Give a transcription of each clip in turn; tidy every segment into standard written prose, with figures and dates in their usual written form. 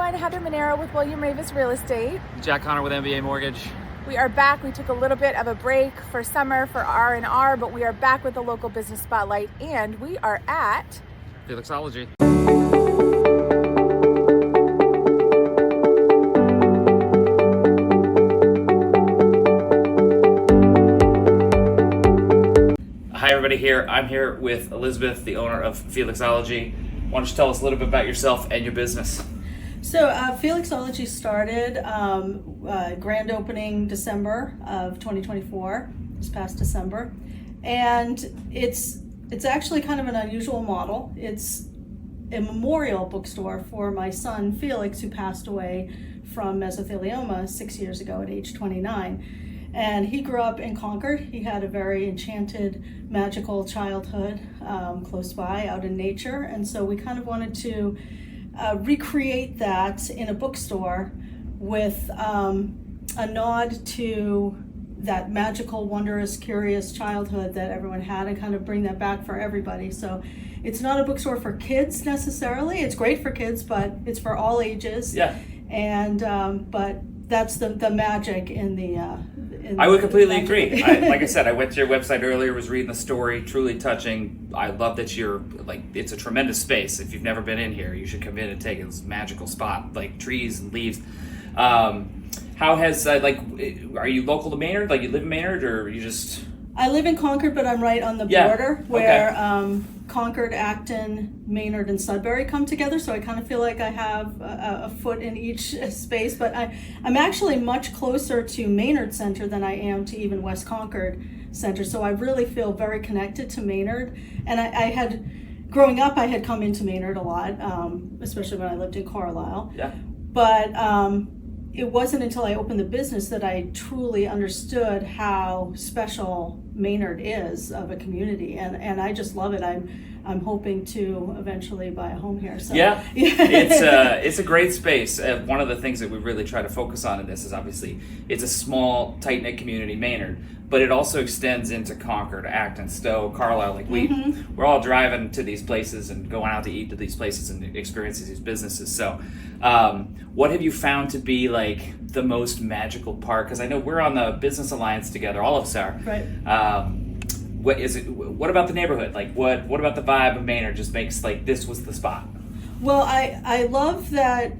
everyone, Heather Monero with William Ravis Real Estate. Jack Connor with MBA Mortgage. We are back. We took a little bit of a break for summer for R&R, but we are back with the local business spotlight, and we are at Felixology. Hi everybody here. I'm here with Elizabeth, the owner of Felixology. Why don't you tell us a little bit about yourself and your business? So Felixology started grand opening December of 2024, this past December, and it's actually kind of an unusual model. It's a memorial bookstore for my son Felix, who passed away from mesothelioma 6 years ago at age 29. And he grew up in Concord. He had a very enchanted, magical childhood close by out in nature, and so we kind of wanted to recreate that in a bookstore with a nod to that magical, wondrous, curious childhood that everyone had, and kind of bring that back for everybody. So it's not a bookstore for kids necessarily. It's great for kids, but it's for all ages. Yeah. And but that's the magic in the I would completely agree. Like I said, I went to your website earlier, was reading the story, truly touching. I love that you're like, it's a tremendous space. If you've never been in here, you should come in and take this magical spot, like trees and leaves. How has are you local to Maynard? Like, you live in Maynard, or you just? I live in Concord, but I'm right on the border where Concord, Acton, Maynard, and Sudbury come together. So I kind of feel like I have a foot in each space. But I'm actually much closer to Maynard Center than I am to even West Concord Center. So I really feel very connected to Maynard. And I had, growing up, I had come into Maynard a lot, especially when I lived in Carlisle. Yeah. But it wasn't until I opened the business that I truly understood how special Maynard is of a community, and I just love it. I'm hoping to eventually buy a home here. So yeah. It's a great space. One of the things that we really try to focus on in this is, obviously, it's a small, tight-knit community, Maynard, but it also extends into Concord, Acton, Stowe, Carlisle. Like we're all driving to these places and going out to eat to these places and experiencing these businesses. So what have you found to be like the most magical part? Because I know we're on the Business Alliance together, all of us are. Right. What about the neighborhood? Like what about the vibe of Maynard just makes like this was the spot? Well, I love that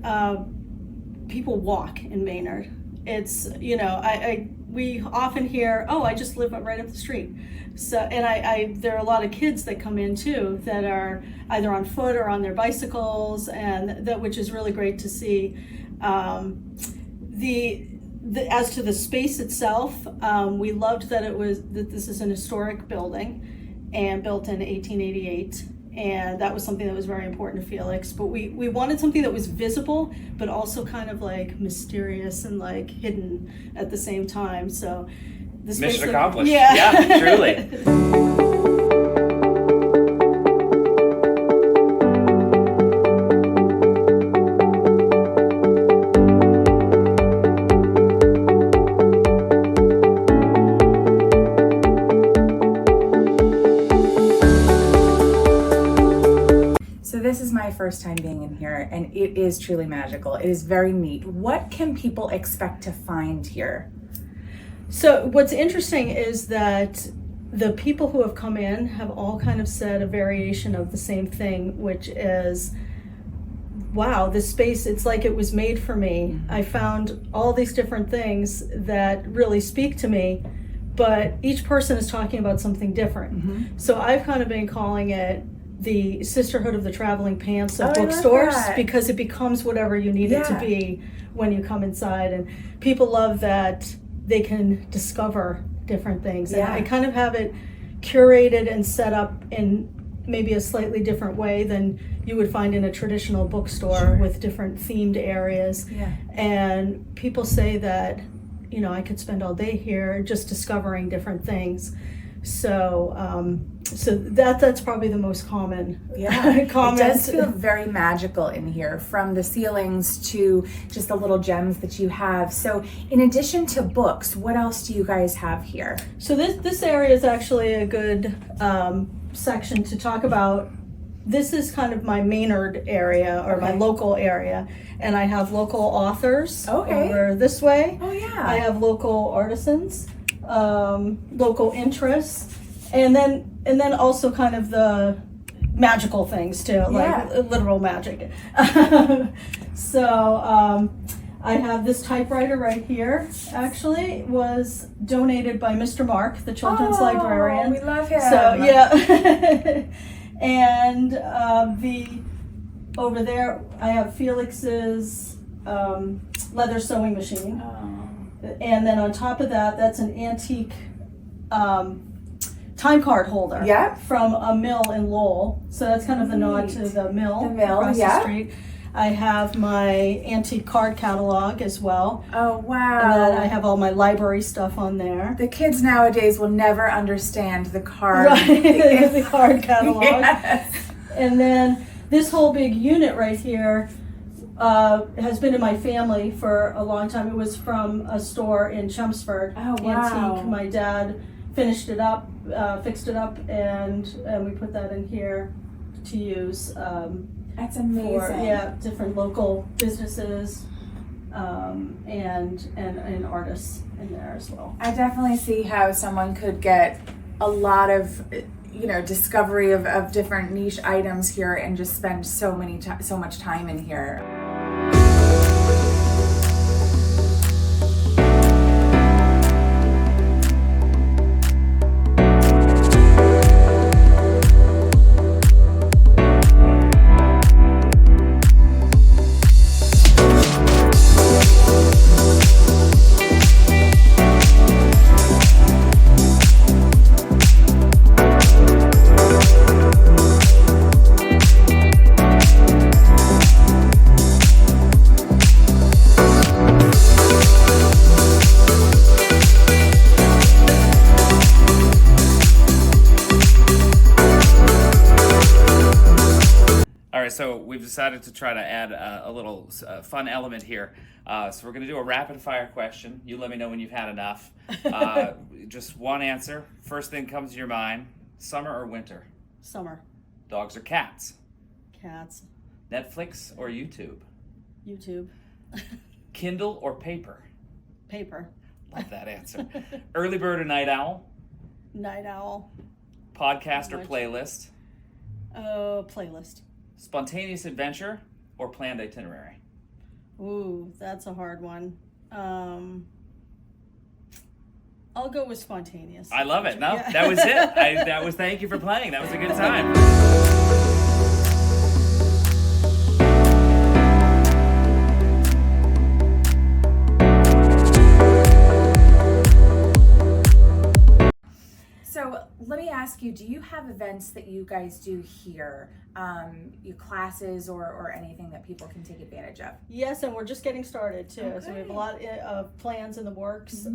people walk in Maynard. It's, we often hear, oh, I just live right up the street. So, and there are a lot of kids that come in too that are either on foot or on their bicycles, and that, which is really great to see. As to the space itself, we loved that this is an historic building and built in 1888. And that was something that was very important to Felix. But we wanted something that was visible, but also kind of like mysterious and like hidden at the same time. So this mission accomplished. Yeah, Truly. This is my first time being in here, and it is truly magical. It is very neat. What can people expect to find here? So what's interesting is that the people who have come in have all kind of said a variation of the same thing, which is, wow, this space, it's like it was made for me. I found all these different things that really speak to me, but each person is talking about something different. So I've kind of been calling it the sisterhood of the traveling pants of bookstores, because it becomes whatever you need it to be when you come inside. And people love that they can discover different things. And I kind of have it curated and set up in maybe a slightly different way than you would find in a traditional bookstore with different themed areas. And people say that, I could spend all day here just discovering different things. So that's probably the most common comment. It does feel very magical in here, from the ceilings to just the little gems that you have. So in addition to books, what else do you guys have here? So this area is actually a good section to talk about this is kind of my Maynard area, or my local area, and I have local authors over this way. Oh yeah. I have local artisans, local interests, and then also kind of the magical things too, like literal magic. So I have this typewriter right here. Actually, was donated by Mr. Mark, the children's librarian. We love him. So yeah. And over there I have Felix's leather sewing machine. And then on top of that, that's an antique time card holder from a mill in Lowell. So that's kind of the nod to the mill across the street. I have my antique card catalog as well. Oh, wow. And then I have all my library stuff on there. The kids nowadays will never understand the card. The card catalog. Yes. And then this whole big unit right here has been in my family for a long time. It was from a store in Chelmsford. Oh, wow. Antique. My dad finished it up, fixed it up, and we put that in here to use. That's amazing. For different local businesses and artists in there as well. I definitely see how someone could get a lot of discovery of different niche items here and just spend so much time in here. So we've decided to try to add a little fun element here. So we're going to do a rapid fire question. You let me know when you've had enough. Just one answer. First thing comes to your mind. Summer or winter? Summer. Dogs or cats? Cats. Netflix or YouTube? YouTube. Kindle or paper? Paper. Love that answer. Early bird or night owl? Night owl. Podcast or playlist? Playlist. Spontaneous adventure or planned itinerary? Ooh, that's a hard one. I'll go with spontaneous. I love it. No, that was it. Thank you for playing. That was a good time. So let me ask you, do you have events that you guys do here, your classes or anything that people can take advantage of? Yes, and we're just getting started too. Okay. So we have a lot of plans in the works.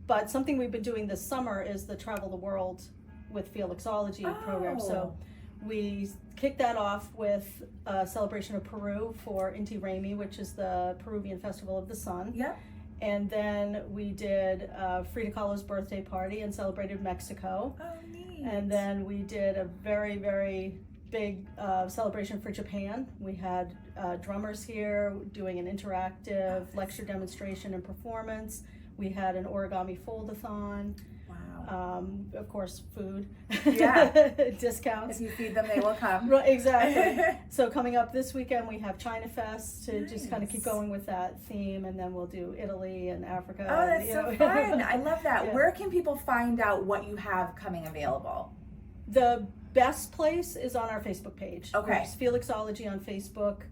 But something we've been doing this summer is the Travel the World with Felixology program. So we kicked that off with a celebration of Peru for Inti Raymi, which is the Peruvian Festival of the Sun. Yep. And then we did Frida Kahlo's birthday party and celebrated Mexico. Oh, neat. And then we did a very, very big celebration for Japan. We had drummers here doing an interactive lecture demonstration and performance. We had an origami fold-a-thon. Wow. Of course, food. Yeah. Discounts. If you feed them, they will come. Right, exactly. So coming up this weekend, we have China Fest to just kind of keep going with that theme, and then we'll do Italy and Africa. Oh, that's so fun. I love that. Yeah. Where can people find out what you have coming available? The best place is on our Facebook page. Okay. It's Felixology on Facebook.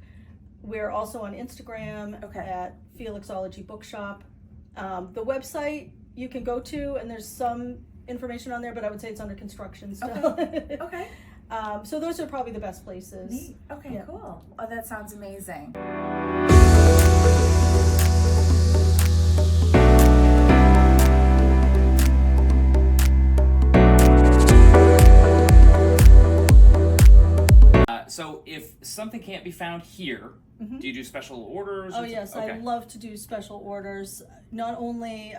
We're also on Instagram at Felixology Bookshop. The website you can go to, and there's some information on there, but I would say it's under construction still. Okay. So those are probably the best places. Neat. Okay, cool. Oh, that sounds amazing. So if something can't be found here, do you do special orders? Oh yes, I love to do special orders. Not only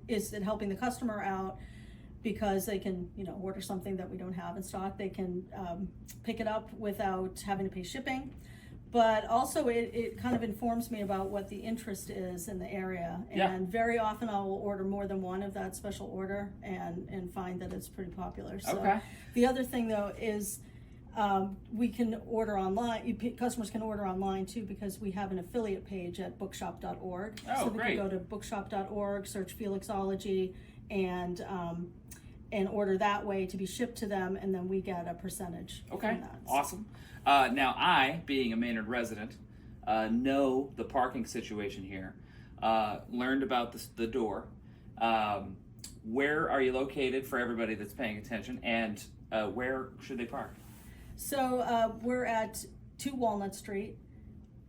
is it helping the customer out, because they can, order something that we don't have in stock. They can pick it up without having to pay shipping. But also it kind of informs me about what the interest is in the area. And very often I will order more than one of that special order and find that it's pretty popular. So the other thing though is we can order online. Customers can order online too, because we have an affiliate page at bookshop.org. Oh, so they can go to bookshop.org, search Felixology, and order that way to be shipped to them, and then we get a percentage from that. Awesome. Now, I, being a Maynard resident, know the parking situation here, learned about the door. Where are you located for everybody that's paying attention, and where should they park? So we're at 2 Walnut Street,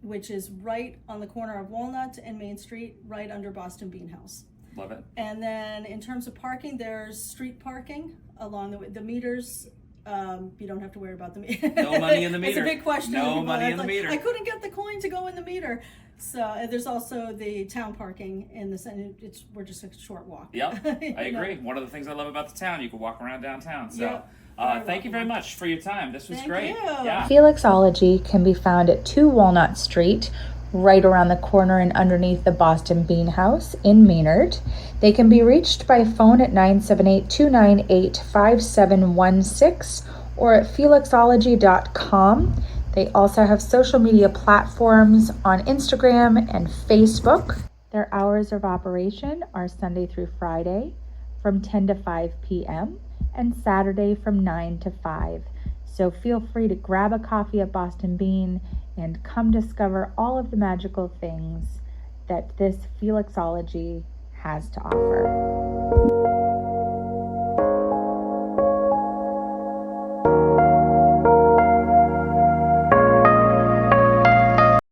which is right on the corner of Walnut and Main Street, right under Boston Bean House. Love it. And then in terms of parking, there's street parking along the meters. You don't have to worry about the meter. No money in the meter. It's a big question. No money in the meter. I couldn't get the coin to go in the meter. So there's also the town parking in the center. We're just a short walk. Yep, I agree. One of the things I love about the town, you can walk around downtown. So thank you very much for your time. This was great. You. Yeah. Felixology can be found at 2 Walnut Street, right around the corner and underneath the Boston Bean House in Maynard. They can be reached by phone at 978-298-5716 or at felixology.com. They also have social media platforms on Instagram and Facebook. Their hours of operation are Sunday through Friday from 10 to 5 p.m. and Saturday from 9 to 5. So feel free to grab a coffee at Boston Bean and come discover all of the magical things that this Felixology has to offer.